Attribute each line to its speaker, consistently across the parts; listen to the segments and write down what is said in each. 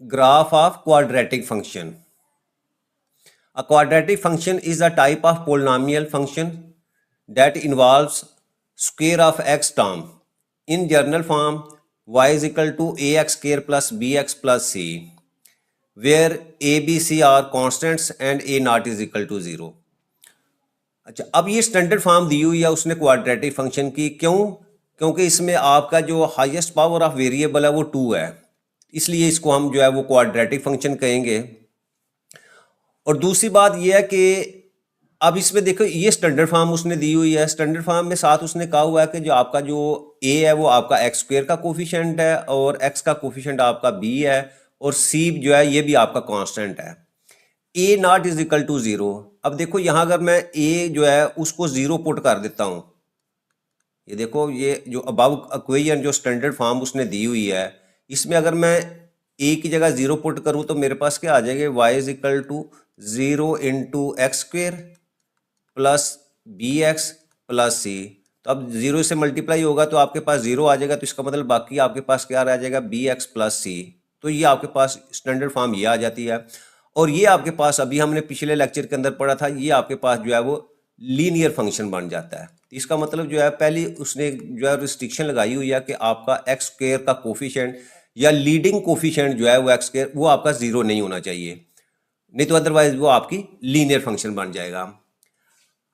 Speaker 1: Graph of quadratic function. A quadratic function is a type of polynomial function that involves square of x term. In general form, y is equal to ax square plus bx plus c, where a, b, c are constants and a naught is equal to 0. अच्छा, अब ये standard form दी हुई है उसने quadratic function की। क्यों? क्योंकि इसमें आपका जो हाईएस्ट पावर ऑफ वेरिएबल है वो 2 है, इसलिए इसको हम जो है वो क्वाड्रेटिक फंक्शन कहेंगे। और दूसरी बात ये है कि अब इसमें देखो ये स्टैंडर्ड फॉर्म उसने दी हुई है। स्टैंडर्ड फॉर्म में साथ उसने कहा हुआ है कि जो आपका जो ए है वो आपका एक्स स्क्वायर का कोफिशिएंट है और एक्स का कोफिशिएंट आपका बी है और सी जो है ये भी आपका कांस्टेंट है। ए नॉट इज इक्वल टू 0। अब देखो यहाँ अगर मैं ए जो है उसको 0 पुट कर देता हूँ, ये देखो ये जो अबव इक्वेशन जो स्टैंडर्ड फॉर्म उसने दी हुई है इसमें अगर मैं ए की जगह 0 पुट करूँ तो मेरे पास क्या आ जाएगा, Y is equal to 0 into X square plus B x plus C. तो अब 0 से मल्टीप्लाई होगा तो आपके पास 0 आ जाएगा, तो इसका मतलब बाकी आपके पास क्या रह जाएगा, बी एक्स प्लस सी। तो ये आपके पास स्टैंडर्ड फॉर्म ये आ जाती है। और ये आपके पास अभी हमने पिछले लेक्चर के अंदर पढ़ा था, ये आपके पास जो है वो लीनियर फंक्शन बन जाता है। इसका मतलब जो है पहली उसने जो है रिस्ट्रिक्शन लगाई हुई है कि आपका एक्स स्क्वायर का कोफिशिएंट या लीडिंग कोफिशिएंट जो है वो एक्स स्क्वायर वो आपका 0 नहीं होना चाहिए, नहीं तो अदरवाइज वो आपकी लीनियर फंक्शन बन जाएगा।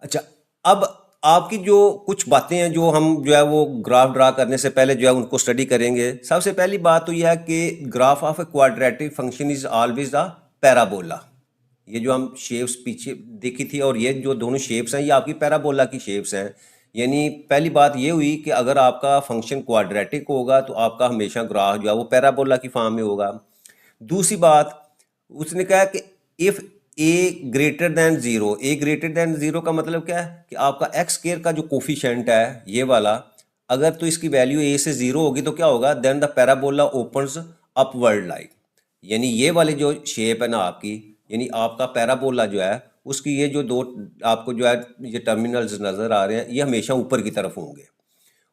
Speaker 1: अच्छा, अब आपकी जो कुछ बातें हैं जो हम जो है वो ग्राफ ड्रा करने से पहले जो है उनको स्टडी करेंगे। सबसे पहली बात तो यह है कि graph of a quadratic function is always a parabola. ये जो हम शेप्स पीछे देखी थी और ये जो दोनों शेप्स हैं ये आपकी पैराबोला की शेप्स हैं। यानी पहली बात ये हुई कि अगर आपका फंक्शन क्वाड्रेटिक होगा तो आपका हमेशा ग्राफ जो है वो पैराबोला की फॉर्म में होगा। दूसरी बात उसने कहा कि if A greater than 0, A greater than 0 का मतलब क्या है कि आपका एक्स स्क्वायर का जो कोफिशिएंट है ये वाला, अगर तो इसकी वैल्यू ए से 0 होगी तो क्या होगा, then the parabola opens upward like. यानी ये वाली जो शेप है ना आपकी, यानी आपका पैराबोला जो है उसकी ये जो दो आपको जो है ये टर्मिनल्स नज़र आ रहे हैं ये हमेशा ऊपर की तरफ होंगे।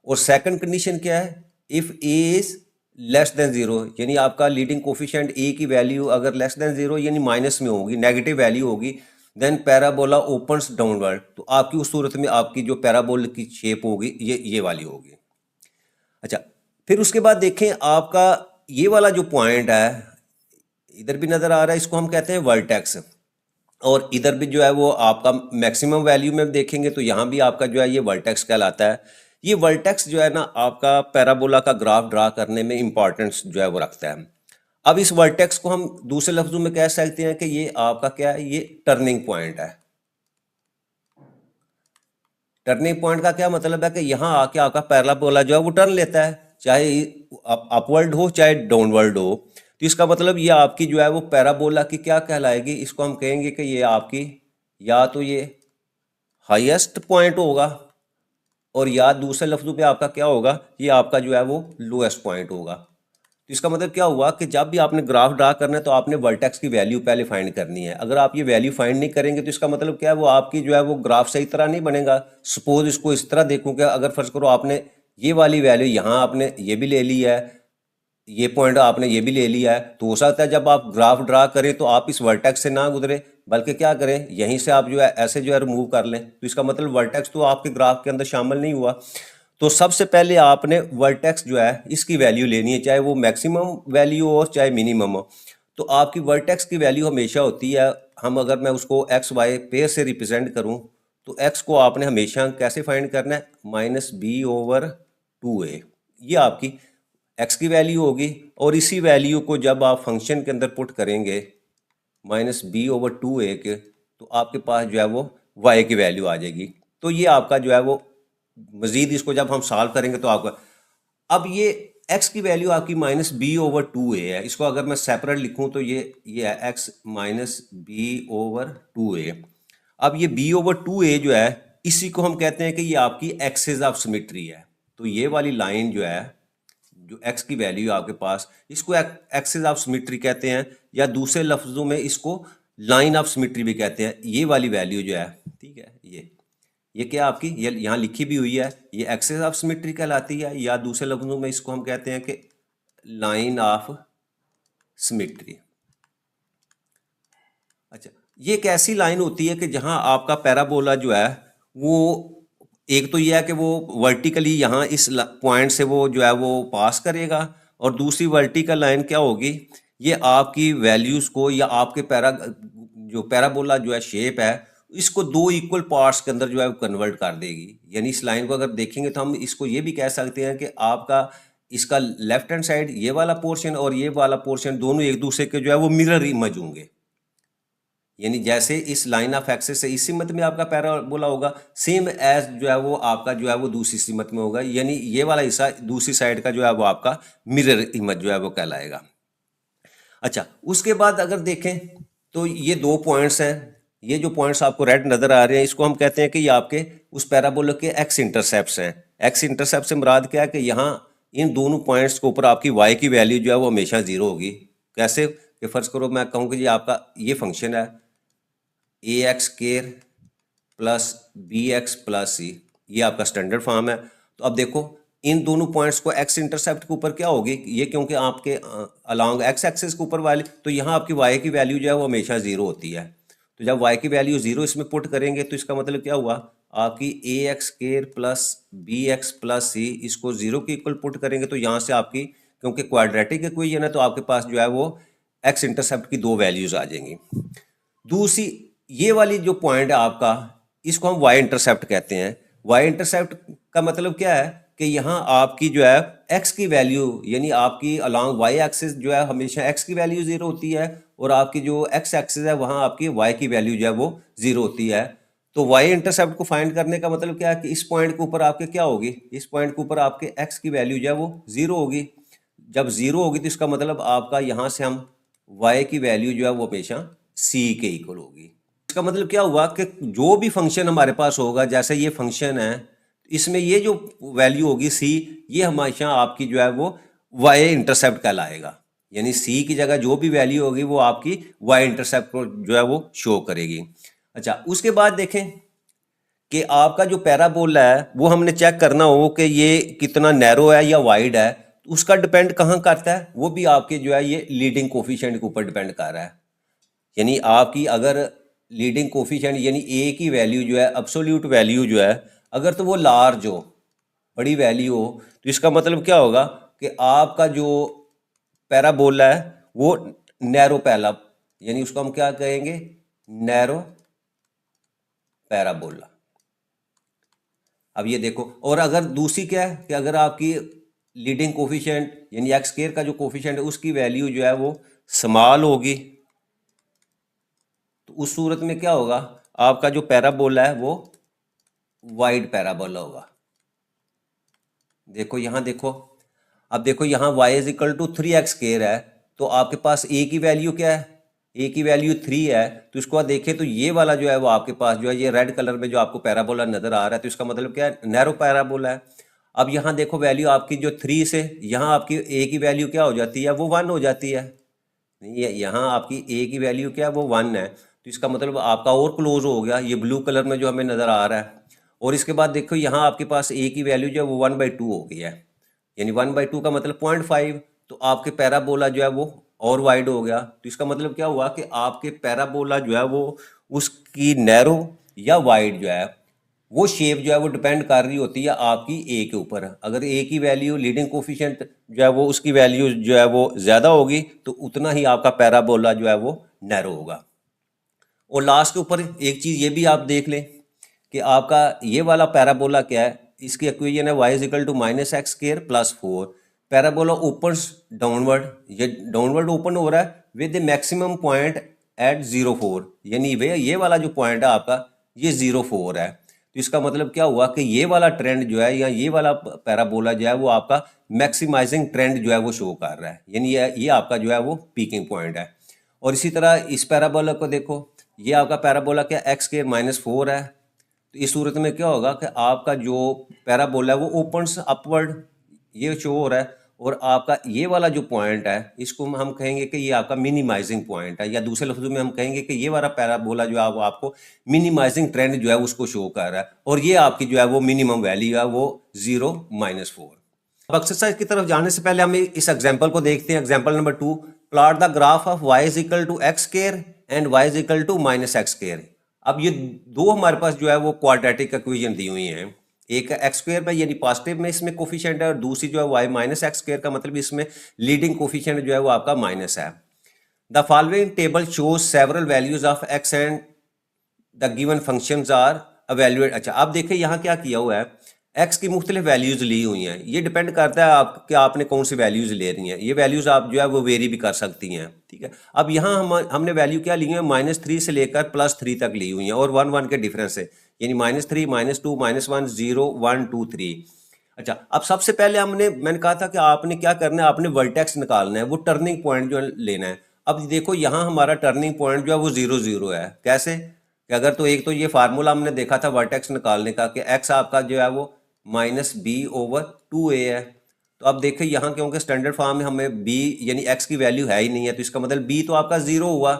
Speaker 1: और सेकंड कंडीशन क्या है, if A is less than 0, यानी आपका लीडिंग कोफिशिएंट ए की वैल्यू अगर लेस देन 0 यानी माइनस में होगी, नेगेटिव वैल्यू होगी, देन पैराबोला ओपन्स डाउनवर्ड। तो आपकी उस सूरत में आपकी जो पैराबोला की शेप होगी ये वाली होगी। अच्छा, फिर उसके बाद देखें आपका ये वाला जो पॉइंट है इधर भी नज़र आ रहा है, इसको हम कहते हैं वर्टेक्स। और इधर भी जो है वो आपका मैक्सिमम वैल्यू में देखेंगे तो यहाँ भी आपका जो है ये वर्टेक्स कहलाता है। ये वर्टेक्स जो है ना आपका पैराबोला का ग्राफ ड्रा करने में इंपॉर्टेंस जो है वो रखता है। अब इस वर्टेक्स को हम दूसरे लफ्जों में कह सकते हैं कि ये आपका क्या है, ये टर्निंग पॉइंट है। टर्निंग पॉइंट का क्या मतलब है कि यहाँ आके आपका पैराबोला जो है वो टर्न लेता है, चाहे अपवर्ड हो चाहे डाउनवर्ड हो। तो इसका मतलब ये आपकी जो है वो पैराबोला की क्या कहलाएगी, इसको हम कहेंगे कि ये आपकी या तो ये हाईएस्ट पॉइंट होगा और या दूसरे लफ्जों पे आपका क्या होगा, ये आपका जो है वो लोएस्ट पॉइंट होगा। तो इसका मतलब क्या हुआ कि जब भी आपने ग्राफ ड्रा करना है तो आपने वर्टेक्स की वैल्यू पहले फाइंड करनी है। अगर आप ये वैल्यू फाइंड नहीं करेंगे तो इसका मतलब क्या है, वो आपकी जो है वो ग्राफ सही तरह नहीं बनेगा। सपोज इसको इस तरह देखूँ कि अगर फर्ज करो आपने ये वाली वैल्यू यहाँ आपने ये भी ले ली है, ये पॉइंट आपने ये भी ले लिया है, तो हो सकता है जब आप ग्राफ ड्रा करें तो आप इस वर्टेक्स से ना गुजरे बल्कि क्या करें, यहीं से आप जो है ऐसे जो है रिमूव कर लें। तो इसका मतलब वर्टेक्स तो आपके ग्राफ के अंदर शामिल नहीं हुआ। तो सबसे पहले आपने वर्टेक्स जो है इसकी वैल्यू लेनी है, चाहे वो मैक्सिमम वैल्यू हो चाहे मिनिमम हो। तो आपकी वर्टेक्स की वैल्यू हमेशा होती है, हम अगर मैं उसको एक्स वाई पेयर से रिप्रेजेंट करूं तो एक्स को आपने हमेशा कैसे फाइंड करना है, -b/2a। ये आपकी एक्स की वैल्यू होगी और इसी वैल्यू को जब आप फंक्शन के अंदर पुट करेंगे -b/2a के, तो आपके पास जो है वो y की वैल्यू आ जाएगी। तो ये आपका जो है वो मज़ीद इसको जब हम सॉल्व करेंगे तो आपका अब ये x की वैल्यू आपकी -b/2a है। इसको अगर मैं सेपरेट लिखूं तो ये है x -b/2a। अब ये b/2a जो है इसी को हम कहते हैं कि ये आपकी एक्सिस ऑफ सिमेट्री है। तो ये वाली लाइन जो है जो x की वैल्यू आपके पास, इसको एक्सिस ऑफ सिमेट्री कहते हैं या दूसरे लफ्जों में इसको लाइन ऑफ सिमेट्री भी कहते हैं। ये वाली वैल्यू जो है, ठीक है, ये क्या आपकी ये यहाँ लिखी भी हुई है, ये एक्सिस ऑफ सिमेट्री कहलाती है, या दूसरे लफ्जों में इसको हम कहते हैं कि लाइन ऑफ सिमेट्री। अच्छा, ये एक ऐसी लाइन होती है कि जहां आपका पैराबोला जो है वो, एक तो ये है कि वो वर्टिकली यहाँ इस पॉइंट से वो जो है वो पास करेगा, और दूसरी वर्टिकल लाइन क्या होगी, ये आपकी वैल्यूज़ को या आपके जो पैराबोला जो है शेप है, इसको दो इक्वल पार्ट्स के अंदर जो है कन्वर्ट कर देगी। यानी इस लाइन को अगर देखेंगे तो हम इसको ये भी कह सकते हैं कि आपका इसका लेफ्ट हैंड साइड ये वाला पोर्शन और ये वाला पोर्शन दोनों एक दूसरे के जो है वो मिरर इमेज होंगे। यानी जैसे इस लाइन ऑफ एक्सिस से इस सिमत में आपका पैराबोला होगा, सेम एज जो है वो आपका जो है वो दूसरी सिमत में होगा। यानी ये वाला हिस्सा दूसरी साइड का जो है वो आपका मिरर इमेज जो है वो कहलाएगा। अच्छा, उसके बाद अगर देखें तो ये दो पॉइंट्स हैं, ये जो पॉइंट्स आपको रेड नजर आ रहे हैं इसको हम कहते हैं कि ये आपके उस पैराबोला के एक्स इंटरसेप्ट्स हैं। एक्स इंटरसेप्ट से मुराद क्या है कि यहाँ इन दोनों पॉइंट्स के ऊपर आपकी वाई की वैल्यू जो है वो हमेशा जीरो होगी। कैसे कि फर्ज करो मैं कहूँ कि ये आपका ये फंक्शन है a x square plus B x plus c, ये आपका स्टैंडर्ड फॉर्म है। तो अब देखो इन दोनों पॉइंट्स को एक्स इंटरसेप्ट के ऊपर क्या होगी, ये क्योंकि आपके अलॉन्ग एक्स एक्सिस के ऊपर वाले, तो यहाँ आपकी वाई की वैल्यू जो है वो हमेशा जीरो होती है। तो जब वाई की वैल्यू जीरो इसमें पुट करेंगे तो इसका मतलब क्या हुआ, आपकी a x square plus B x plus c इसको जीरो के इक्वल पुट करेंगे तो यहाँ से आपकी, क्योंकि क्वाड्रेटिक इक्वेशन है तो आपके पास जो है वो एक्स इंटरसेप्ट की दो वैल्यूज आ जाएंगी। दूसरी ये वाली जो पॉइंट है आपका, इसको हम वाई इंटरसेप्ट कहते हैं। वाई इंटरसेप्ट का मतलब क्या है कि यहाँ आपकी जो है एक्स की वैल्यू, यानी आपकी अलॉन्ग वाई एक्सिस जो है हमेशा एक्स की वैल्यू जीरो होती है, और आपकी जो एक्स एक्सिस है वहाँ आपकी वाई की वैल्यू जो है वो जीरो होती है। तो वाई इंटरसेप्ट को फाइंड करने का मतलब क्या है कि इस पॉइंट के ऊपर आपके क्या होगी, इस पॉइंट के ऊपर आपके एक्स की वैल्यू जो है वो जीरो होगी। जब जीरो होगी तो इसका मतलब आपका यहाँ से हम वाई की वैल्यू जो है वो हमेशा सी के इक्वल होगी। इसका मतलब क्या हुआ कि जो भी फंक्शन हमारे पास होगा, जैसे ये फंक्शन है, इसमें ये जो वैल्यू होगी सी, ये हमेशा आपकी जो है वो वाई इंटरसेप्ट कहलाएगा। यानी सी की जगह जो भी वैल्यू होगी वो आपकी वाई इंटरसेप्ट को जो है वो शो करेगी। अच्छा, उसके बाद देखें कि आपका जो पैराबोला है वो हमने चेक करना हो कि ये कितना नैरो है या वाइड है, तो उसका डिपेंड कहाँ करता है, वो भी आपके जो है ये लीडिंग कोफिशिएंट के ऊपर डिपेंड कर रहा है। यानी आपकी अगर लीडिंग कोफिशिएंट यानी ए की वैल्यू जो है, एब्सोल्यूट वैल्यू जो है, अगर तो वो लार्ज हो, बड़ी वैल्यू हो, तो इसका मतलब क्या होगा कि आपका जो पैराबोला है वो नैरो पैला, यानी उसको हम क्या कहेंगे, नैरो पैराबोला। अब ये देखो, और अगर दूसरी क्या है कि अगर आपकी लीडिंग कोफिशिएंट यानी एक्स स्क्वायर का जो कोफिशिएंट है उसकी वैल्यू जो है वो स्मॉल होगी, तो उस सूरत में क्या होगा, आपका जो पैराबोला है वो वाइड पैराबोला होगा। देखो यहाँ देखो, अब देखो यहाँ y is equal to 3x square है, तो आपके पास a की वैल्यू क्या है, a की वैल्यू 3 है। तो इसको आप देखें तो ये वाला जो है वो आपके पास जो है ये रेड कलर में जो आपको पैराबोला नजर आ रहा है, तो इसका मतलब क्या है, नैरो पैराबोला है। अब यहाँ देखो वैल्यू आपकी जो 3 से यहाँ आपकी a की वैल्यू क्या हो जाती है, वो 1 हो जाती है। नहीं, यहाँ आपकी a की वैल्यू क्या है, वो 1 है, तो इसका मतलब आपका और क्लोज हो गया, ये ब्लू कलर में जो हमें नज़र आ रहा है। और इसके बाद देखो यहाँ आपके पास a की वैल्यू जो है वो 1/2 हो गई है, यानी 1/2 का मतलब 0.5, तो आपके पैराबोला जो है वो और वाइड हो गया। तो इसका मतलब क्या हुआ कि आपके पैराबोला जो है वो उसकी नैरो या वाइड जो है वो शेप जो है वो डिपेंड कर रही होती है आपकी ए के ऊपर। अगर ए की वैल्यू लीडिंग कोफिशिएंट जो है वो उसकी वैल्यू जो है वो ज़्यादा होगी तो उतना ही आपका पैराबोला जो है वो नैरो होगा। और लास्ट के ऊपर एक चीज़ ये भी आप देख लें कि आपका ये वाला पैराबोला क्या है, इसकी इक्वेशन है y is equal to -x square plus 4। Parabola open downward, ये डाउनवर्ड ओपन हो रहा है with the maximum point at 0,4, यानी वे ये वाला जो पॉइंट है आपका ये 0,4 है। तो इसका मतलब क्या हुआ कि ये वाला ट्रेंड जो है या ये वाला पैराबोला जो है वो आपका मैक्सिमाइजिंग ट्रेंड जो है वो शो कर रहा है, यानी ये आपका जो है वो पीकिंग पॉइंट है। और इसी तरह इस पैराबोला को देखो, ये आपका पैराबोला क्या x के -4 है, तो इस सूरत में क्या होगा कि आपका जो पैराबोला है वो ओपन अपवर्ड ये शो हो रहा है, और आपका ये वाला जो पॉइंट है इसको हम कहेंगे कि ये आपका मिनिमाइजिंग पॉइंट है, या दूसरे लफ्जों में हम कहेंगे कि ये वाला पैराबोला जो है वो आपको मिनिमाइजिंग ट्रेंड जो है उसको शो कर रहा है, और ये आपकी जो है वो मिनिमम वैल्यू है वो 0 -4। अब एक्सरसाइज की तरफ जाने से पहले हम इस एग्जाम्पल को देखते हैं। Example number 2, plot the graph of y is equal to x square and y is equal to -x square. अब ये दो हमारे पास जो है वो क्वाड्रेटिक इक्वेशन दी हुई हैं, एक एक्स स्क्वायर में यानी पॉजिटिव में इसमें कोफिशिएंट है, और दूसरी जो है y -x स्क्वायर का मतलब इसमें लीडिंग कोफिशिएंट जो है वो आपका माइनस है। The following table shows several values of x and the given functions are evaluate. अच्छा, अब देखिए यहाँ क्या किया हुआ है, x की मुख्तलिफ वैल्यूज ली हुई हैं। ये डिपेंड करता है आप कि आपने कौन सी वैल्यूज ले रही हैं। ये वैल्यूज आप जो है वो वेरी भी कर सकती हैं, ठीक है। अब यहाँ हमने वैल्यू क्या ली है, -3 से लेकर +3 तक ली हुई हैं, और 1 1 के डिफरेंस है, यानी -3 -2 -1 0 1 2 3। अच्छा, अब सबसे पहले मैंने कहा था कि आपने क्या करना है, आपने वर्टेक्स निकालना है, वो टर्निंग पॉइंट जो लेना है। अब देखो यहाँ हमारा टर्निंग पॉइंट जो है वो 0 0 है। कैसे कि अगर तो एक तो ये फार्मूला हमने देखा था वर्टेक्स निकालने का कि x आपका जो है वो -b/2a है। तो अब देखिए यहाँ क्योंकि स्टैंडर्ड फॉर्म में हमें b यानी x की वैल्यू है ही नहीं है, तो इसका मतलब b तो आपका 0 हुआ,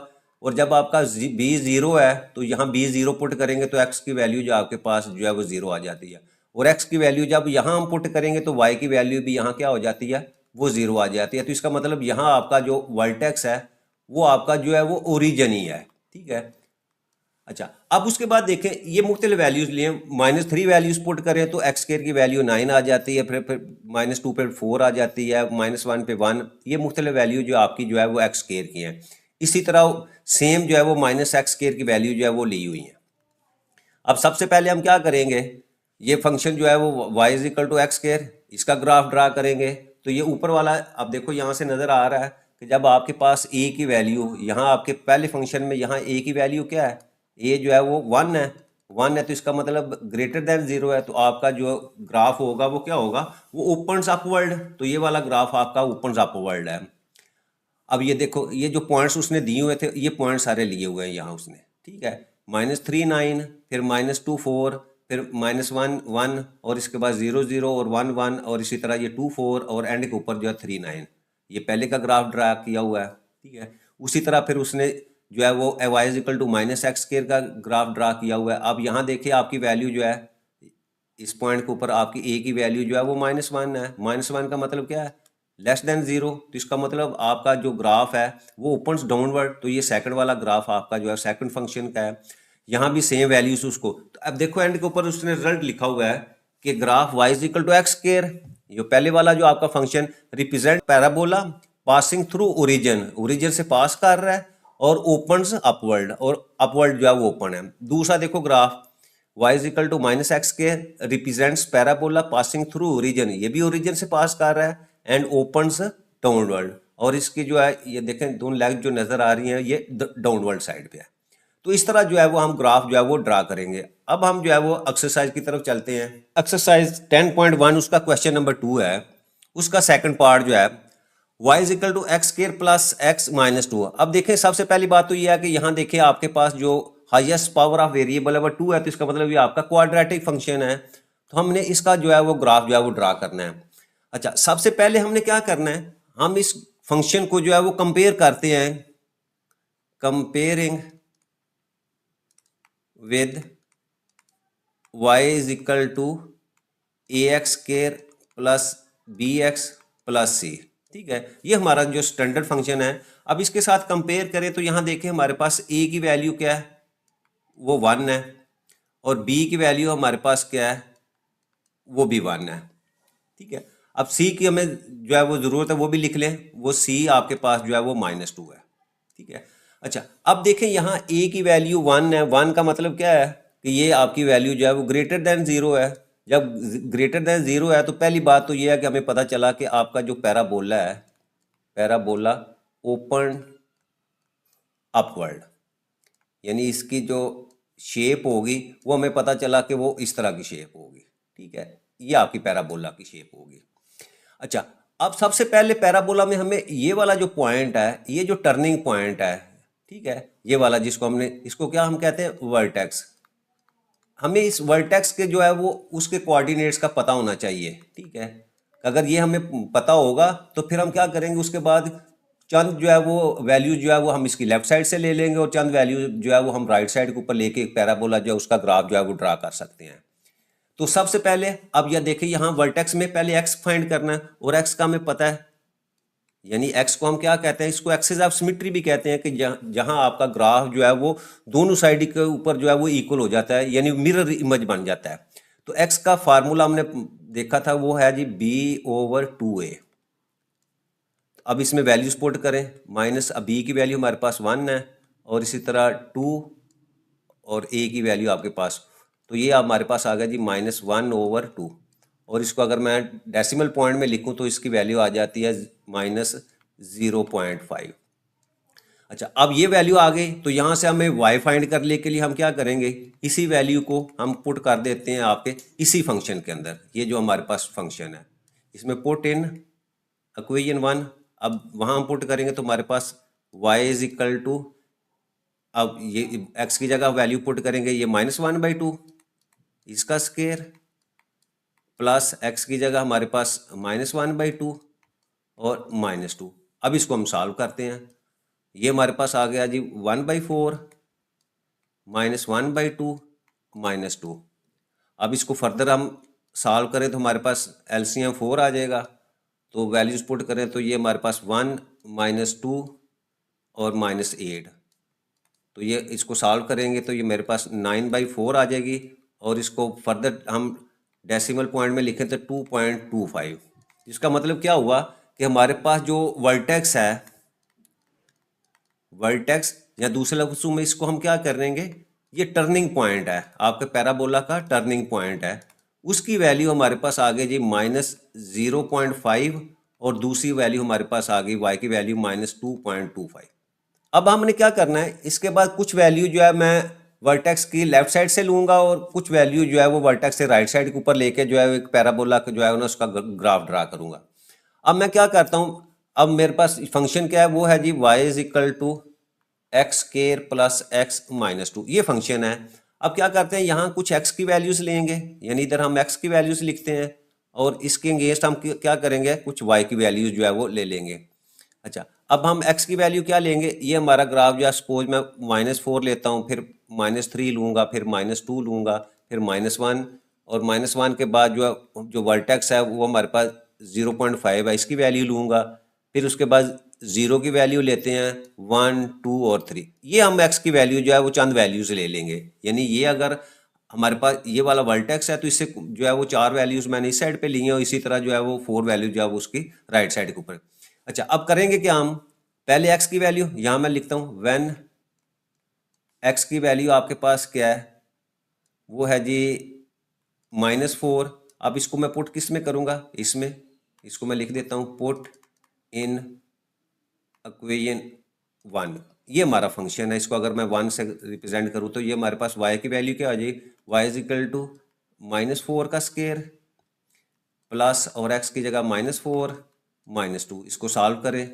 Speaker 1: और जब आपका b 0 है तो यहाँ b 0 पुट करेंगे तो x की वैल्यू जो आपके पास जो है वो 0 आ जाती है, और x की वैल्यू जब यहाँ हम पुट करेंगे तो y की वैल्यू भी यहाँ क्या हो जाती है, वो 0 आ जाती है। तो इसका मतलब यहाँ आपका जो वर्टेक्स है वो आपका जो है वो ओरिजिन ही है, ठीक है। अच्छा, अब उसके बाद देखें ये मुख्तलिफ वैल्यूज लिए, -3 वैल्यूज पुट करें तो एक्स स्क्वायर की वैल्यू 9 आ जाती है, फिर -2 पे 4 आ जाती है, -1 पे 1। ये मुख्तलिफ वैल्यू जो आपकी जो है वो एक्स स्क्वायर की हैं। इसी तरह सेम जो है वो -x स्क्वायर की वैल्यू जो है वो ली हुई है। अब सबसे पहले हम क्या करेंगे, ये फंक्शन जो है वो y is equal to x square, इसका ग्राफ ड्रा करेंगे। तो ये ऊपर वाला अब देखो यहाँ से नज़र आ रहा है कि जब आपके पास a की वैल्यू, यहाँ आपके पहले फंक्शन में यहाँ a की वैल्यू क्या है, a जो है वो 1 है, 1 है, तो इसका मतलब ग्रेटर देन 0 है, तो आपका जो ग्राफ होगा वो क्या होगा, वो ओपन्स अपवर्ड। तो ये वाला ग्राफ आपका ओपन्स अपवर्ड है। अब ये देखो ये जो पॉइंट्स उसने दिए हुए थे, ये पॉइंट सारे लिए हुए हैं यहाँ उसने, ठीक है। -3 9, फिर -2 4, फिर -1 1, और इसके बाद 0 0 और 1 1, और इसी तरह ये 2 4 और एंड के ऊपर जो है 3 9। ये पहले का ग्राफ ड्रा किया हुआ है, ठीक है। उसी तरह फिर उसने जो है वो y is equal to -x square का ग्राफ ड्रा किया हुआ है। अब यहाँ देखिए आपकी वैल्यू जो है इस पॉइंट के ऊपर आपकी a की वैल्यू जो है वो -1 है। -1 का मतलब क्या है, लेस देन 0। तो इसका मतलब आपका जो ग्राफ है वो ओपन्स डाउनवर्ड। तो ये सेकंड वाला ग्राफ आपका जो है सेकंड फंक्शन का है। यहाँ भी सेम वैल्यूज उसको, तो अब देखो एंड के ऊपर उसने रिजल्ट लिखा हुआ है कि graph y is equal to x square. ये पहले वाला जो आपका function represent parabola passing through origin, origin से पास कर रहा है, और ओपन्स अपवर्ड, और अपवर्ड जो है वो ओपन है। दूसरा देखो graph y is equal to -x square represents parabola passing through origin, ये भी ओरिजिन से पास कर रहा है, एंड ओपन्स डाउनवर्ड। और इसकी जो है ये देखें दोनों लेग जो नजर आ रही हैं ये डाउनवर्ड साइड पे है। तो इस तरह जो है वो हम ग्राफ जो है वो ड्रा करेंगे। अब हम जो है वो एक्सरसाइज की तरफ चलते हैं। एक्सरसाइज 10.1 उसका क्वेश्चन नंबर 2 है, उसका सेकंड पार्ट जो है y is equal to x square plus x -2। अब देखें सबसे पहली बात तो ये है कि यहाँ देखें आपके पास जो हाईएस्ट पावर ऑफ वेरिएबल है वो 2 है, तो इसका मतलब ये आपका क्वाड्रेटिक फंक्शन है। तो हमने इसका जो है वो ग्राफ जो है वो ड्रा करना है। अच्छा, सबसे पहले हमने क्या करना है, हम इस फंक्शन को जो है वो कंपेयर करते हैं, comparing with y is equal to ax square plus bx plus c, ठीक है। ये हमारा जो स्टैंडर्ड फंक्शन है। अब इसके साथ कंपेयर करें तो यहाँ देखें हमारे पास a की वैल्यू क्या है, वो 1 है, और b की वैल्यू हमारे पास क्या है, वो भी 1 है, ठीक है। अब c की हमें जो है वो ज़रूरत है, वो भी लिख लें, वो c आपके पास जो है वो -2 है, ठीक है। अच्छा, अब देखें यहाँ a की वैल्यू 1 है, 1 का मतलब क्या है कि ये आपकी वैल्यू जो है वो ग्रेटर देन 0 है। जब ग्रेटर देन 0 है तो पहली बात तो ये है कि हमें पता चला कि आपका जो पैराबोला है, पैराबोला ओपन अपवर्ड, यानी इसकी जो शेप होगी वो हमें पता चला कि वो इस तरह की शेप होगी, ठीक है। ये आपकी पैराबोला की शेप होगी। अच्छा, अब सबसे पहले पैराबोला में हमें ये वाला जो पॉइंट है, ये जो टर्निंग पॉइंट है, ठीक है, ये वाला जिसको हमने, इसको क्या हम कहते हैं, वर्टेक्स। हमें इस वर्टेक्स के जो है वो उसके कोऑर्डिनेट्स का पता होना चाहिए, ठीक है, अगर ये हमें पता होगा तो फिर हम क्या करेंगे, उसके बाद चंद जो है वो वैल्यू जो है वो हम इसकी लेफ्ट साइड से ले लेंगे और चंद वैल्यू जो है वो हम राइट साइड के ऊपर लेके एक पैराबोला जो है उसका ग्राफ जो है वो ड्रा कर सकते हैं। तो सबसे पहले अब यह देखिए, यहाँ वर्टेक्स में पहले एक्स फाइंड करना है और एक्स का हमें पता है, यानी एक्स को हम क्या कहते हैं, इसको एक्सिस ऑफ सिमेट्री भी कहते हैं कि जहां आपका ग्राफ जो है वो दोनों साइड के ऊपर जो है वो इक्वल हो जाता है, यानी मिरर इमेज बन जाता है। तो एक्स का फार्मूला हमने देखा था वो है जी b/2a। अब इसमें वैल्यूज पुट करें, माइनस बी की वैल्यू हमारे पास 1 है और इसी तरह 2 और ए की वैल्यू आपके पास, तो ये हमारे पास आ गया जी -1/2। और इसको अगर मैं डेसिमल पॉइंट में लिखूं तो इसकी वैल्यू आ जाती है -0.5। अच्छा, अब ये वैल्यू आ गई तो यहाँ से हमें y फाइंड करने के लिए हम क्या करेंगे, इसी वैल्यू को हम पुट कर देते हैं आपके इसी फंक्शन के अंदर। ये जो हमारे पास फंक्शन है इसमें पुट इन इक्वेशन 1। अब वहाँ हम पुट करेंगे तो हमारे पास y इज इक्वल टू, अब ये x की जगह वैल्यू पुट करेंगे ये -1/2 इसका स्क्वायर, प्लस x की जगह हमारे पास -1/2 और -2। अब इसको हम सॉल्व करते हैं, ये हमारे पास आ गया जी 1/4 -1/2 -2। अब इसको फर्दर हम सॉल्व करें तो हमारे पास एलसीएम 4 आ जाएगा, तो वैल्यूज पुट करें तो ये हमारे पास 1 -2 और -8। तो ये इसको सॉल्व करेंगे तो ये मेरे पास 9/4 आ जाएगी और इसको फर्दर हम डेसिमल पॉइंट में लिखें तो 2.25। इसका मतलब क्या हुआ कि हमारे पास जो वर्टेक्स है, वर्टेक्स या दूसरे लफ्ज़ों में इसको हम क्या करेंगे, ये टर्निंग पॉइंट है, आपके पैराबोला का टर्निंग पॉइंट है, उसकी वैल्यू हमारे पास आ गई जी -0.5 और दूसरी वैल्यू हमारे पास आ गई y की वैल्यू -2.25। अब हमने क्या करना है, इसके बाद कुछ वैल्यू जो है मैं वर्टेक्स की लेफ्ट साइड से लूंगा और कुछ वैल्यू जो है वो वर्टेक्स से राइट साइड के ऊपर लेके जो है एक पैराबोला जो है ना उसका ग्राफ ड्रा करूंगा। अब मैं क्या करता हूं, अब मेरे पास फंक्शन क्या है, वो है जी y is equal to x square plus x -2, ये फंक्शन है। अब क्या करते हैं, यहाँ कुछ x की वैल्यूज लेंगे, यानी इधर हम x की वैल्यूज लिखते हैं और इसके अगेंस्ट हम क्या करेंगे, कुछ y की वैल्यूज जो है वो ले लेंगे। अच्छा, अब हम x की वैल्यू क्या लेंगे, ये हमारा ग्राफ जो है सपोज मैं -4 लेता हूँ, फिर -3 लूँगा, फिर -2 लूँगा, फिर -1 और -1 के बाद जो वर्टेक्स है वो हमारे पास 0.5 है, इसकी वैल्यू लूँगा, फिर उसके बाद 0 की वैल्यू लेते हैं 1 2 और 3। ये हम x की वैल्यू जो है वो चंद वैल्यूज ले लेंगे, यानी ये अगर हमारे पास ये वाला वर्टेक्स है तो इससे जो है वो 4 वैल्यूज मैंने इस साइड पे ली हैं और इसी तरह जो है वो 4 वैल्यू जो है वो उसकी राइट साइड के ऊपर। अच्छा, अब करेंगे क्या, हम पहले x की वैल्यू यहाँ मैं लिखता हूँ, व्हेन x की वैल्यू आपके पास क्या है, वो है जी -4। अब इसको मैं पुट किस में करूँगा, इसमें, इसको मैं लिख देता हूँ पुट इन इक्वेशन 1। ये हमारा फंक्शन है, इसको अगर मैं 1 से रिप्रेजेंट करूँ तो ये हमारे पास y की वैल्यू क्या आ जाएगी, y इज इक्वल टू -4 का स्क्वायर प्लस और x की जगह -4 -2। इसको सॉल्व करें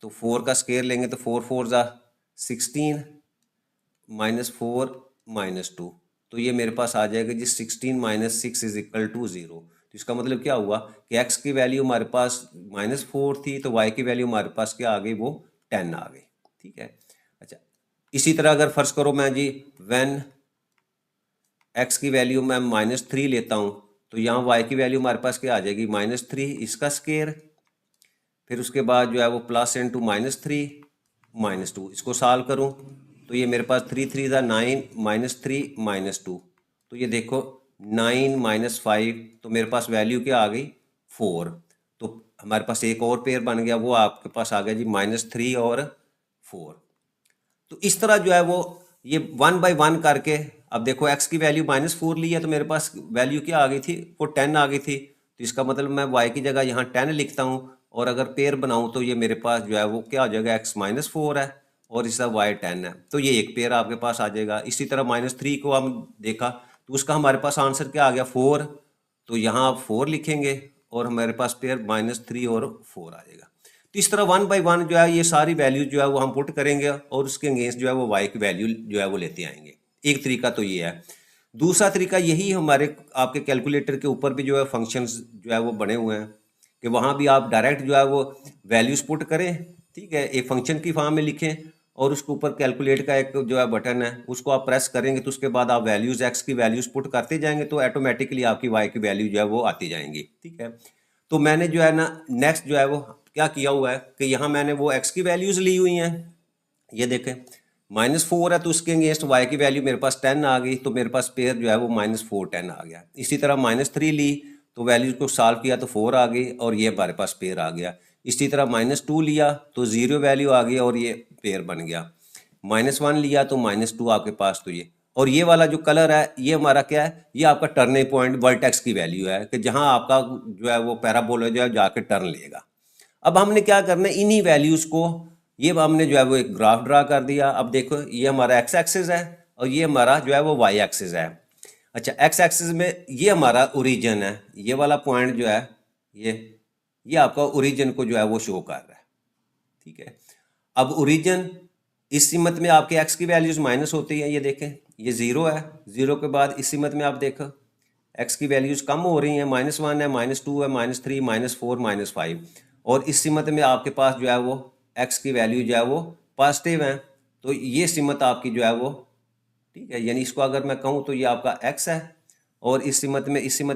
Speaker 1: तो 4 का स्क्वायर लेंगे तो 4 4 ज़ा 16 -4 -2, तो ये मेरे पास आ जाएगा जी 16 - 6 इज इक्वल टू 0। तो इसका मतलब क्या हुआ कि x की वैल्यू हमारे पास -4 थी तो y की वैल्यू हमारे पास क्या आ गई, वो 10 आ गई। ठीक है। अच्छा, इसी तरह अगर फर्ज करो मैं जी व्हेन x की वैल्यू मैं -3 लेता हूँ तो यहाँ y की वैल्यू हमारे पास क्या आ जाएगी, -3 इसका स्क्वायर, फिर उसके बाद जो है वो प्लस इंटू -3 -2। इसको सॉल्व करूँ तो ये मेरे पास 3 3 ज़ा 9 -3 -2, तो ये देखो 9 -5, तो मेरे पास वैल्यू क्या आ गई, 4। तो हमारे पास एक और पेयर बन गया, वो आपके पास आ गया जी -3 और 4। तो इस तरह जो है वो ये 1 बाय 1 करके, अब देखो x की वैल्यू -4 ली है तो मेरे पास वैल्यू क्या आ गई थी, वो 10 आ गई थी। तो इसका मतलब मैं y की जगह यहाँ 10 लिखता हूँ और अगर पेयर बनाऊँ तो ये मेरे पास जो है वो क्या हो जाएगा, x -4 है और इसका y 10 है, तो ये एक पेयर आपके पास आ जाएगा। इसी तरह -3 को हम देखा तो उसका हमारे पास आंसर क्या आ गया, 4, तो यहाँ आप 4 लिखेंगे और हमारे पास पेयर -3 और 4 आ जाएगा। तो इस तरह 1 बाय 1 जो है ये सारी वैल्यू जो है वो हम पुट करेंगे और उसके अगेंस्ट जो है वो y की वैल्यू जो है वो लेते आएंगे। एक तरीका तो ये है। दूसरा तरीका यही हमारे आपके कैलकुलेटर के ऊपर भी जो है फंक्शंस जो है वो बने हुए हैं, कि वहाँ भी आप डायरेक्ट जो है वो वैल्यूज़ पुट करें, ठीक है, एक फंक्शन की फॉर्म में लिखें और उसके ऊपर कैलकुलेट का एक जो है बटन है उसको आप प्रेस करेंगे तो उसके बाद आप वैल्यूज़ एक्स की वैल्यूज़ पुट करते जाएंगे तो ऑटोमेटिकली आपकी वाई की वैल्यू जो है वो आती जाएंगी, ठीक है। तो मैंने जो है ना नेक्स्ट जो है वो क्या किया हुआ है कि यहाँ मैंने वो एक्स की वैल्यूज़ ली हुई हैं, ये देखें -4 है तो उसके अगेंस्ट वाई की वैल्यू मेरे पास 10 आ गई, तो मेरे पास पेयर जो है वो -4 10 आ गया। इसी तरह -3 ली तो वैल्यूज को सॉल्व किया तो 4 आ गई और ये हमारे पास पेयर आ गया। इसी तरह -2 लिया तो 0 वैल्यू आ गई और ये पेयर बन गया। -1 लिया तो -2 आपके पास, तो ये और ये वाला जो कलर है ये हमारा क्या है, ये आपका टर्निंग पॉइंट वर्टेक्स की वैल्यू है कि जहाँ आपका जो है वो पैराबोला जो है जाके टर्न लेगा। अब हमने क्या करना है, इन्हीं वैल्यूज़ को ये हमने जो है वो एक ग्राफ ड्रा कर दिया। अब देखो ये हमारा एक्स एक्सिस है और ये हमारा जो है वो वाई एक्सिस है। अच्छा, एक्स एक्सिस में ये हमारा ओरिजिन है, ये वाला पॉइंट जो है ये आपका ओरिजिन को जो है वो शो कर रहा है, ठीक है। अब ओरिजिन इस सीमत में आपके एक्स की वैल्यूज माइनस होती है, ये देखें ये 0 है, 0 के बाद इस सीमत में आप देखो एक्स की वैल्यूज कम हो रही हैं, -1 है, -2 है, -3, -4, -5 और इस सीमत में आपके पास जो है वो एक्स की वैल्यू जो है वो पॉजिटिव है। तो ये सीमत आपकी जो है वो, ठीक है, यानी इसको अगर मैं कहूँ तो ये आपका एक्स है और इस सीमत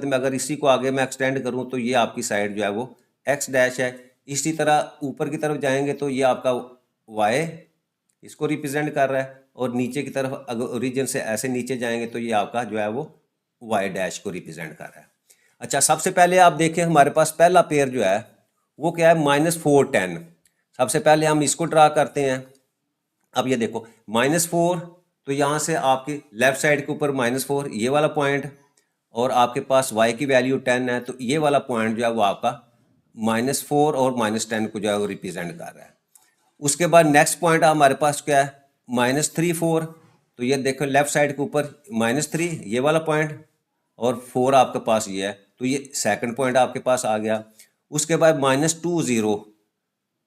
Speaker 1: में अगर इसी को आगे मैं एक्सटेंड करूँ तो ये आपकी साइड जो है वो एक्स डैश है। इसी तरह ऊपर की तरफ जाएंगे तो ये आपका वाई इसको रिप्रेजेंट कर रहा है और नीचे की तरफ अगर ओरिजिन से ऐसे नीचे जाएंगे तो ये आपका जो है वो वाई डैश को रिप्रेजेंट कर रहा है। अच्छा, सबसे पहले आप देखें हमारे पास पहला पेयर जो है वो क्या है, -4 10। सबसे पहले हम इसको ड्रा करते हैं। अब ये देखो -4, तो यहाँ से आपकी लेफ्ट साइड के ऊपर -4 ये वाला पॉइंट और आपके पास y की वैल्यू 10 है, तो ये वाला पॉइंट जो है वो आपका -4 और -10 को जो है वो रिप्रेजेंट कर रहा है। उसके बाद नेक्स्ट पॉइंट हमारे पास क्या है, -3 4, तो ये देखो लेफ्ट साइड के ऊपर -3 ये वाला पॉइंट और 4 आपके पास ये है, तो ये सेकंड पॉइंट आपके पास आ गया। उसके बाद -2 0,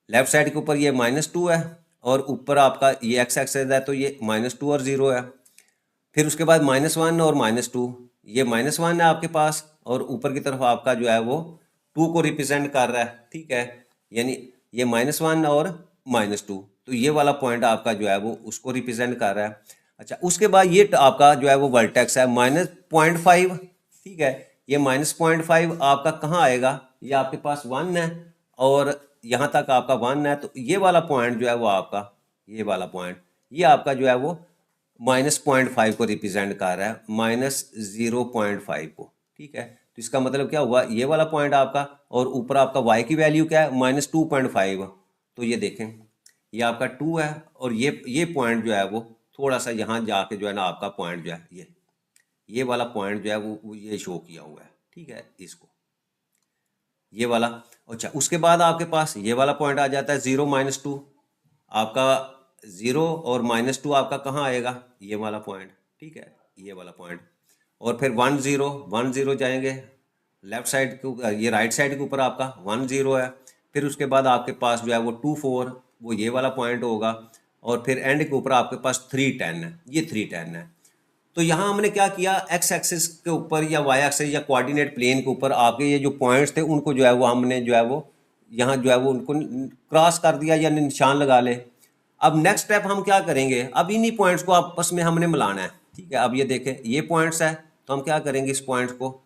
Speaker 1: लेफ्ट साइड के ऊपर ये -2 है और ऊपर आपका ये एक्स एक्सिस है तो ये -2 और 0 है। फिर उसके बाद -1 और -2, ये -1 है आपके पास और ऊपर की तरफ आपका जो है वो 2 को रिप्रेजेंट कर रहा है, ठीक है, यानी ये -1 और -2, तो ये वाला पॉइंट आपका जो है वो उसको रिप्रेजेंट कर रहा है। अच्छा, उसके बाद ये आपका जो है वो वर्टेक्स है -0.5, ठीक है, ये -0.5 आपका कहाँ आएगा, ये आपके पास 1 है और यहाँ तक आपका 1 है, तो ये वाला पॉइंट जो है वो आपका, ये वाला पॉइंट ये आपका जो है वो -0.5 को रिप्रेजेंट कर रहा है, -0.5 को, ठीक है। तो इसका मतलब क्या हुआ, ये वाला पॉइंट आपका और ऊपर आपका y की वैल्यू क्या है, -2.5, तो ये देखें ये आपका 2 है और ये पॉइंट जो है वो थोड़ा सा यहाँ जाके जो है ना आपका पॉइंट जो है ये वाला पॉइंट जो है वो ये शो किया हुआ है, ठीक है, इसको ये वाला। अच्छा, उसके बाद आपके पास ये वाला पॉइंट आ जाता है 0 -2, आपका 0 और -2 आपका कहाँ आएगा, ये वाला पॉइंट, ठीक है, ये वाला पॉइंट। और फिर 1 0 1 0 जाएंगे लेफ्ट साइड के, ये राइट साइड के ऊपर आपका 1 0 है। फिर उसके बाद आपके पास जो है वो 2 4 वो ये वाला पॉइंट होगा और फिर एंड के ऊपर आपके पास 3 10 है, ये 3 10 है। तो यहाँ हमने क्या किया, एक्स एक्सिस के ऊपर या वाई एक्सिस या कोऑर्डिनेट प्लेन के ऊपर आपके ये जो पॉइंट्स थे उनको जो है वो हमने जो है वो यहाँ जो है वो उनको क्रॉस कर दिया या निशान लगा ले। अब नेक्स्ट स्टेप हम क्या करेंगे, अब इन्हीं पॉइंट्स को आपस में हमने मिलाना है, ठीक है। अब ये देखें ये पॉइंट्स है तो हम क्या करेंगे, इस पॉइंट को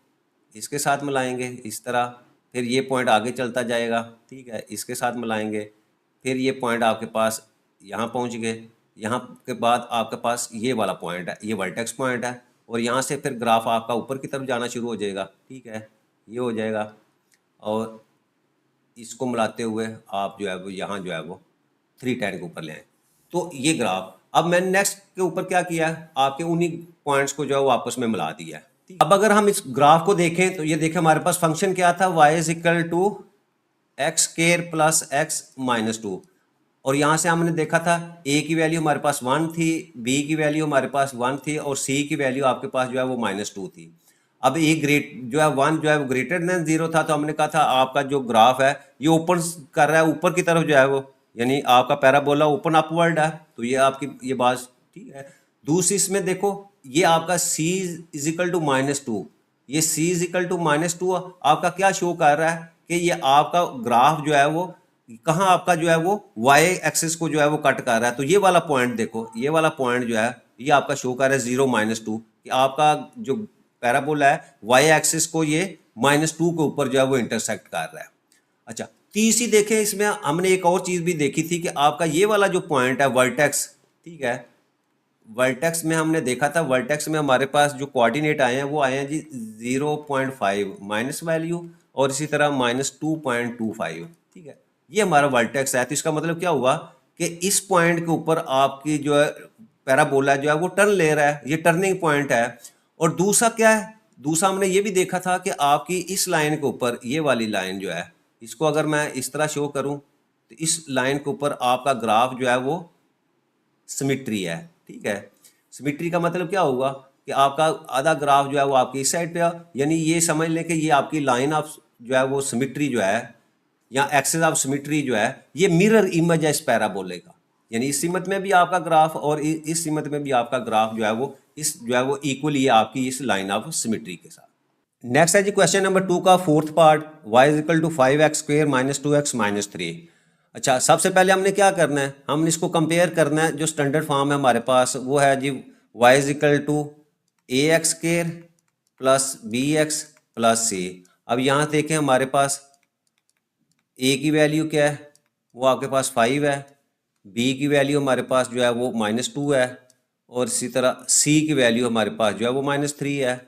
Speaker 1: इसके साथ मिलाएंगे इस तरह, फिर ये पॉइंट आगे चलता जाएगा, ठीक है, इसके साथ मिलाएंगे, फिर ये पॉइंट आपके पास यहाँ पहुँच गए, यहाँ के बाद आपके पास ये वाला पॉइंट है, ये वर्टेक्स पॉइंट है और यहाँ से फिर ग्राफ आपका ऊपर की तरफ जाना शुरू हो जाएगा, ठीक है, ये हो जाएगा और इसको मिलाते हुए आप जो है वो यहाँ जो है वो 3 10 के ऊपर ले आए, तो ये ग्राफ। अब मैंने नेक्स्ट के ऊपर क्या किया, आपके उन्हीं पॉइंट्स को जो है वो आपस में मिला दिया है। अब अगर हम इस ग्राफ को देखें तो ये देखें हमारे पास फंक्शन क्या था, y is equal to x square plus x -2 और यहाँ से हमने देखा था a की वैल्यू हमारे पास 1 थी, b की वैल्यू हमारे पास 1 थी और c की वैल्यू आपके पास जो है वो -2 थी। अब a जो है 1 जो है वो ग्रेटर देन 0 था, तो हमने कहा था आपका जो ग्राफ है ये ओपन कर रहा है ऊपर की तरफ जो है वो, यानी आपका पैराबोला ओपन अपवर्ड है, तो ये आपकी ये बात ठीक है। दूसरी इसमें देखो ये आपका c इज इक्वल टू -2, ये c इज इक्वल टू -2 आपका क्या शो कर रहा है, कि ये आपका ग्राफ जो है वो कहाँ आपका जो है वो वाई एक्सिस को जो है वो कट कर रहा है। तो ये वाला पॉइंट देखो, ये वाला पॉइंट जो है ये आपका शो कर रहा है 0 - 2 कि आपका जो पैराबोला है वाई एक्सिस को ये -2 के ऊपर जो है वो इंटरसेक्ट कर रहा है। अच्छा, तीसरी देखें, इसमें हमने एक और चीज़ भी देखी थी कि आपका ये वाला जो पॉइंट है वर्टेक्स, ठीक है, वर्टेक्स में हमने देखा था, वर्टेक्स में हमारे पास जो कोऑर्डिनेट आए हैं वो आए हैं जी 0.5 माइनस वैल्यू और इसी तरह -2.25, ठीक है, ये हमारा वर्टेक्स है। तो इसका मतलब क्या हुआ कि इस पॉइंट के ऊपर आपकी जो है पैराबोला जो है वो टर्न ले रहा है, ये टर्निंग पॉइंट है। और दूसरा क्या है, दूसरा हमने ये भी देखा था कि आपकी इस लाइन के ऊपर ये वाली लाइन जो है, इसको अगर मैं इस तरह शो करूं तो इस लाइन के ऊपर आपका ग्राफ जो है वो सिमिट्री है, ठीक है। सिमिट्री का मतलब क्या होगा कि आपका आधा ग्राफ जो है वो आपकी इस साइड पे है, यानी ये समझ लें कि ये आपकी लाइन ऑफ जो है वो सिमिट्री जो है या एक्सिस ऑफ सिमिट्री जो है ये मिरर इमेज है इस पैराबोले का, यानी इस सीमत में भी आपका ग्राफ और इस सीमत में भी आपका ग्राफ जो है वो इस जो है वो इक्वली है आपकी इस लाइन ऑफ सिमिट्री के साथ। नेक्स्ट है जी क्वेश्चन नंबर 2 का fourth part, y is equal to 5x² - 2x - 3। अच्छा, सबसे पहले हमने क्या करना है, हमने इसको कंपेयर करना है। जो स्टैंडर्ड फॉर्म है हमारे पास वो है जी y is equal to ax² plus bx plus c। अब यहाँ देखें हमारे पास a की वैल्यू क्या है, वो आपके पास 5 है, b की वैल्यू हमारे पास जो है वो -2 है और इसी तरह c की वैल्यू हमारे पास जो है वो -3 है।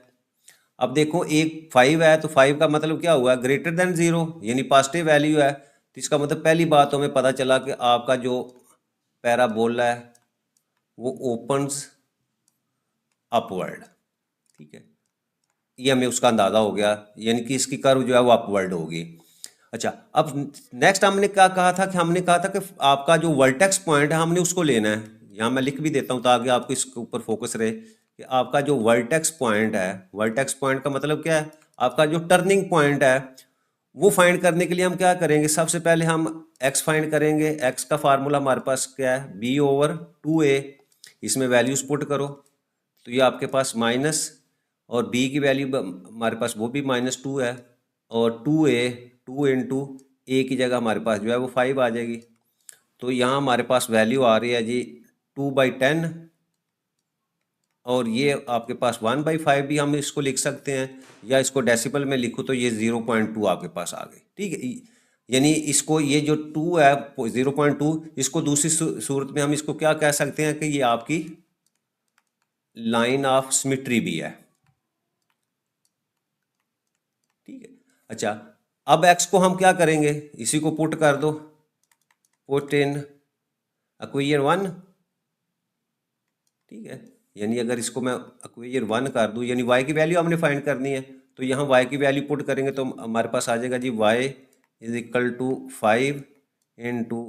Speaker 1: अब देखो एक 5 है तो 5 का मतलब क्या हुआ, ग्रेटर देन 0, यानी पॉजिटिव वैल्यू है। तो इसका मतलब पहली बात हमें पता चला कि आपका जो पैराबोला है वो ओपन्स अपवर्ड, ठीक है, ये हमें उसका अंदाज़ा हो गया, यानी कि इसकी कर्व जो है वो अपवर्ड होगी। अच्छा, अब नेक्स्ट हमने क्या कहा था कि हमने कहा था कि आपका जो वर्टेक्स पॉइंट है हमने उसको लेना है। यहाँ मैं लिख भी देता हूँ ताकि आपको इसके ऊपर फोकस रहे कि आपका जो वर्टेक्स पॉइंट है, वर्टेक्स पॉइंट का मतलब क्या है, आपका जो टर्निंग पॉइंट है वो फाइंड करने के लिए हम क्या करेंगे, सबसे पहले हम x फाइंड करेंगे। x का फार्मूला हमारे पास क्या है, b/2a, इसमें वैल्यूज पुट करो तो ये आपके पास माइनस, और b की वैल्यू हमारे पास वो भी -2 है, और 2a 2 इंटू a की जगह हमारे पास जो है वो 5 आ जाएगी। तो यहाँ हमारे पास वैल्यू आ रही है जी 2/10, और ये आपके पास 1/5 भी हम इसको लिख सकते हैं, या इसको डेसिबल में लिखूँ तो ये 0.2 आपके पास आ गई, ठीक है। यानी इसको ये जो 2 है 0.2, इसको दूसरी सूरत में हम इसको क्या कह सकते हैं कि ये आपकी लाइन ऑफ सिमिट्री भी है, ठीक है। अच्छा, अब x को हम क्या करेंगे, इसी को पुट कर दो, पुट इन इक्वेशन 1, ठीक है। यानी अगर इसको मैं इक्वेशन 1 कर दूं, यानी y की वैल्यू हमने फाइंड करनी है, तो यहाँ y की वैल्यू पुट करेंगे तो हमारे पास आ जाएगा जी y is equal to 5 into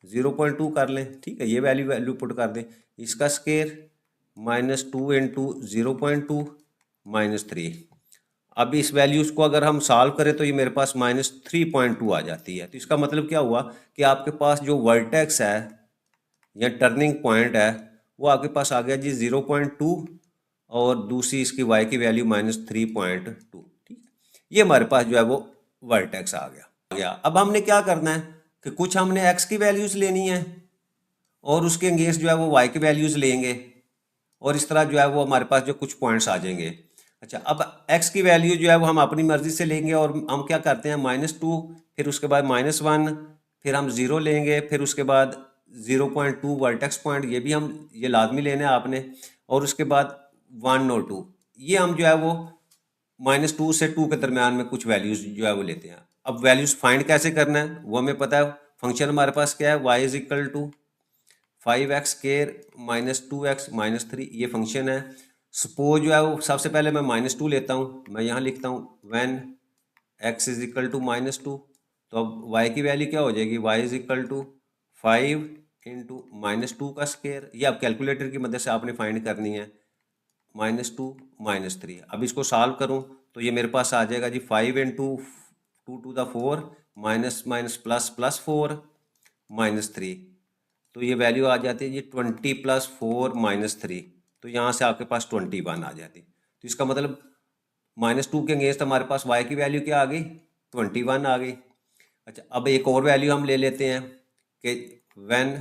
Speaker 1: 0.2 कर लें, ठीक है, ये वैल्यू पुट कर दें, इसका स्केयर -2 इंटू 0.2 -3। अब इस वैल्यूज़ को अगर हम सॉल्व करें तो ये मेरे पास -3.2 आ जाती है। तो इसका मतलब क्या हुआ कि आपके पास जो वर्टेक्स है या टर्निंग पॉइंट है वो आपके पास आ गया जी 0.2, और दूसरी इसकी y की वैल्यू -3.2, ठीक है। ये हमारे पास जो है वो वर्टेक्स आ गया। अब हमने क्या करना है कि कुछ हमने x की वैल्यूज़ लेनी है और उसके अगेंस्ट जो है वो y की वैल्यूज़ लेंगे, और इस तरह जो है वो हमारे पास जो कुछ पॉइंट्स आ जाएंगे। अच्छा, अब x की वैल्यू जो है वो हम अपनी मर्जी से लेंगे, और हम क्या करते हैं -2, फिर उसके बाद -1, फिर हम 0 लेंगे, फिर उसके बाद 0.2 वर्टेक्स पॉइंट, ये भी हम ये लाजमी लेना है आपने, और उसके बाद 1 और 2, ये हम जो है वो -2 से 2 के दरमियान में कुछ वैल्यूज़ जो है वो लेते हैं। अब वैल्यूज़ फाइंड कैसे करना है वो हमें पता है, फंक्शन हमारे पास क्या है, y is equal to 5x² -2x -3, ये फंक्शन है। सपोज जो है वो सबसे पहले मैं -2 लेता हूँ, मैं यहाँ लिखता हूँ when x is equal to -2, तो अब y की वैल्यू क्या हो जाएगी, y is equal to 5 into -2 का स्केयर, ये आप कैलकुलेटर की मदद से आपने फाइंड करनी है, -2 -3। अब इसको सॉल्व करूँ तो ये मेरे पास आ जाएगा जी 5 into 2⁴ minus minus plus plus 4 -3, तो ये वैल्यू आ जाती है जी 20 + 4 -3, तो यहाँ से आपके पास 21 आ जाती है। तो इसका मतलब -2 के अगेंस्ट हमारे पास y की वैल्यू क्या आ गई, 21 आ गई। अच्छा, अब एक और वैल्यू हम ले लेते हैं कि व्हेन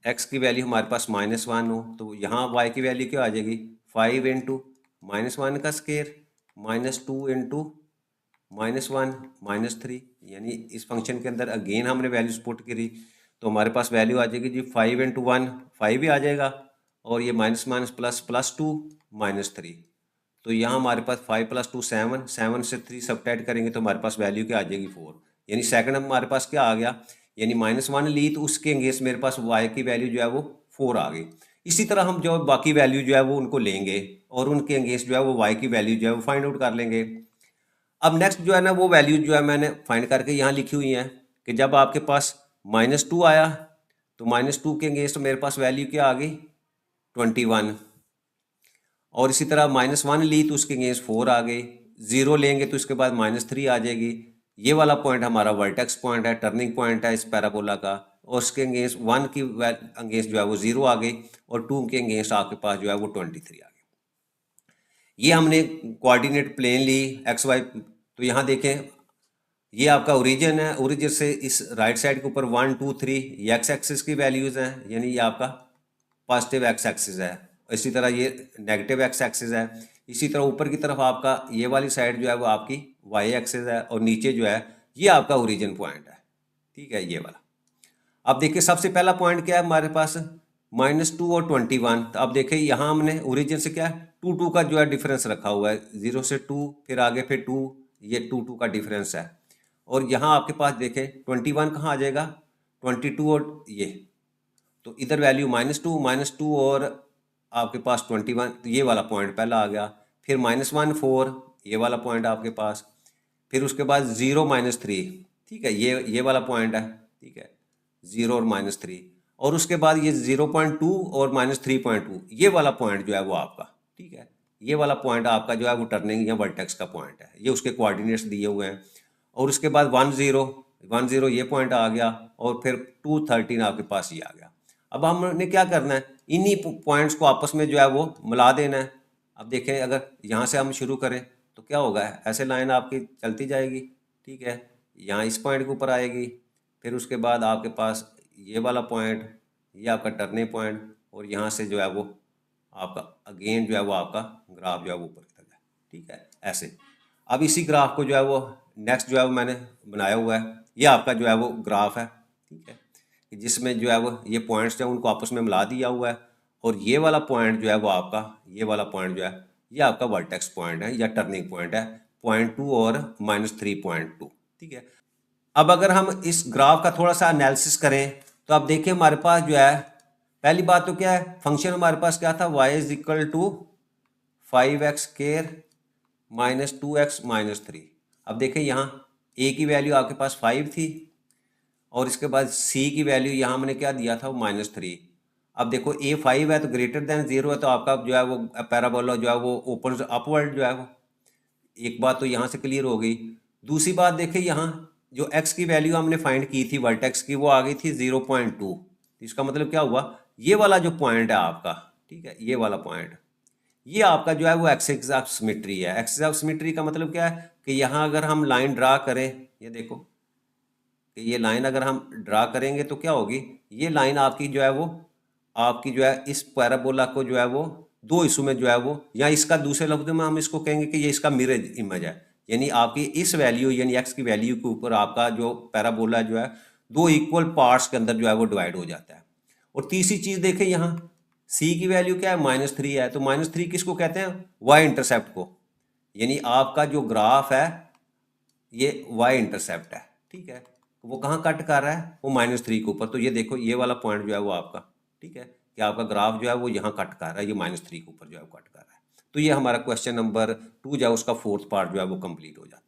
Speaker 1: x की वैल्यू हमारे पास -1 हो, तो यहाँ y की वैल्यू क्या आ जाएगी, 5 इंटू -1 का स्केयर -2 इंटू -1 -3, यानी इस फंक्शन के अंदर अगेन हमने वैल्यूज पुट करी तो हमारे पास वैल्यू आ जाएगी जी 5 इंटू 1 5 ही आ जाएगा, और ये माइनस माइनस प्लस प्लस 2 -3, तो यहाँ हमारे पास 5 + 2 7, 7 से 3 सब्ट्रैक्ट करेंगे तो हमारे पास वैल्यू क्या आ जाएगी 4, यानी सेकंड हमारे पास क्या आ गया, यानी -1 ली तो उसके अगेंस्ट मेरे पास y की वैल्यू जो है वो 4 आ गई। इसी तरह हम जो बाकी वैल्यू जो है वो उनको लेंगे और उनके अगेंस्ट जो है वो y की वैल्यू जो है वो फाइंड आउट कर लेंगे। अब नेक्स्ट जो है ना वो वैल्यू जो है मैंने फाइंड करके यहाँ लिखी हुई है कि जब आपके पास -2 आया तो -2 के अगेंस्ट मेरे पास वैल्यू क्या आ गई 21, और इसी तरह -1 ली तो उसके अगेंस्ट 4 आ गई, 0 लेंगे तो इसके बाद -3 आ जाएगी। ये वाला पॉइंट हमारा वर्टेक्स पॉइंट है, टर्निंग पॉइंट है इस पैराबोला का, और उसके अगेंस्ट 1 की अगेंस्ट जो है वो 0 आ गई, और 2 के अगेंस्ट आपके पास जो है वो 23 आ गई। ये हमने कोऑर्डिनेट प्लेन ली एक्स वाई, तो यहाँ देखें ये आपका ओरिजिन है, ओरिजिन से इस राइट साइड के ऊपर 1 2 3 ये एक्स एक्सिस की वैल्यूज़ हैं, यानी ये आपका पॉजिटिव एक्स एक्सिस है, इसी तरह ये नेगेटिव एक्स एक्सिस है, इसी तरह ऊपर की तरफ आपका ये वाली साइड जो है वो आपकी वाई एक्सिस है, और नीचे जो है ये आपका ओरिजिन पॉइंट है, ठीक है, ये वाला। अब देखिए सबसे पहला पॉइंट क्या है हमारे पास -2 और 21, तो अब देखिए यहाँ हमने ओरिजिन से क्या 2 का जो है डिफरेंस रखा हुआ है, 0 से 2 फिर आगे फिर 2, ये 2 का डिफरेंस है, और यहाँ आपके पास देखें 21 कहाँ आ जाएगा 22, और ये तो इधर वैल्यू -2 और आपके पास 21, तो ये वाला पॉइंट पहला आ गया, फिर -1 4 ये वाला पॉइंट आपके पास, फिर उसके बाद 0 -3, ठीक है, ये वाला पॉइंट है, ठीक है, 0 और -3, और उसके बाद ये 0.2 और -3.2 ये वाला पॉइंट जो है वो आपका, ठीक है, ये वाला पॉइंट आपका जो है वो टर्निंग या वर्टेक्स का पॉइंट है, ये उसके कोऑर्डिनेट्स दिए हुए हैं, और उसके बाद 1 0 ये पॉइंट आ गया, और फिर 2 13 आपके पास ये आ गया। अब हमने क्या करना है, इन्हीं पॉइंट्स को आपस में जो है वो मिला देना है। अब देखें अगर यहाँ से हम शुरू करें तो क्या होगा, ऐसे लाइन आपकी चलती जाएगी, ठीक है, यहाँ इस पॉइंट के ऊपर आएगी, फिर उसके बाद आपके पास ये वाला पॉइंट, ये आपका टर्निंग पॉइंट, और यहाँ से जो है वो आपका अगेन जो है वो आपका ग्राफ जो है वो ऊपर की तरफ है, ठीक है, ऐसे। अब इसी ग्राफ को जो है वो नेक्स्ट जो है वो मैंने बनाया हुआ है, ये आपका जो है वो ग्राफ है, ठीक है, जिसमें जो है वो ये पॉइंट्स जो है उनको आपस में मिला दिया हुआ है, और ये वाला पॉइंट जो है वो आपका, ये वाला पॉइंट जो है ये आपका वर्टेक्स पॉइंट है या टर्निंग पॉइंट है, 0.2 और -3.2, ठीक है। अब अगर हम इस ग्राफ का थोड़ा सा एनालिसिस करें तो आप देखिए हमारे पास जो है पहली बात तो क्या है, फंक्शन हमारे पास क्या था, y = 5x स्क्वायर -2x -3। अब देखिए यहाँ a की वैल्यू आपके पास 5 थी, और इसके बाद c की वैल्यू यहाँ हमने क्या दिया था वो -3। अब देखो a 5 है तो ग्रेटर देन 0 है, तो आपका जो है वो पैराबोला जो है वो ओपन अपवर्ड जो है वो, एक बात तो यहाँ से क्लियर हो गई। दूसरी बात देखिए यहाँ जो x की वैल्यू हमने फाइंड की थी वर्टेक्स की, वो आ गई थी 0.2, इसका मतलब क्या हुआ, ये वाला जो पॉइंट है आपका, ठीक है, ये वाला पॉइंट, ये आपका जो है वो एक्सिस ऑफ सिमेट्री है। एक्सिस ऑफ सिमेट्री का मतलब क्या है कि यहाँ अगर हम लाइन ड्रा करें, ये देखो कि ये लाइन अगर हम ड्रा करेंगे तो क्या होगी, ये लाइन आपकी जो है वो आपकी जो है इस पैराबोला को जो है वो दो हिस्सों में जो है वो, या इसका दूसरे लफ्ज़ में हम इसको कहेंगे कि ये इसका मिरर इमेज है, यानी आपकी इस वैल्यू यानी एक्स की वैल्यू के ऊपर आपका जो पैराबोला जो है दो इक्वल पार्ट्स के अंदर जो है वो डिवाइड हो जाता है। और तीसरी चीज़ देखें यहाँ सी की वैल्यू क्या है -3 है, तो -3 किसको कहते हैं, वाई इंटरसेप्ट को, यानी आपका जो ग्राफ है ये वाई इंटरसेप्ट है, ठीक है, वो कहाँ कट कर रहा है, वो -3 के ऊपर, तो ये देखो ये वाला पॉइंट जो है वो आपका, ठीक है, कि आपका ग्राफ जो है वो यहाँ कट कर रहा है, ये -3 के ऊपर जो है वो कट कर रहा है। तो ये हमारा क्वेश्चन नंबर 2 जो है उसका 4th पार्ट जो है वो कंप्लीट हो जाता है।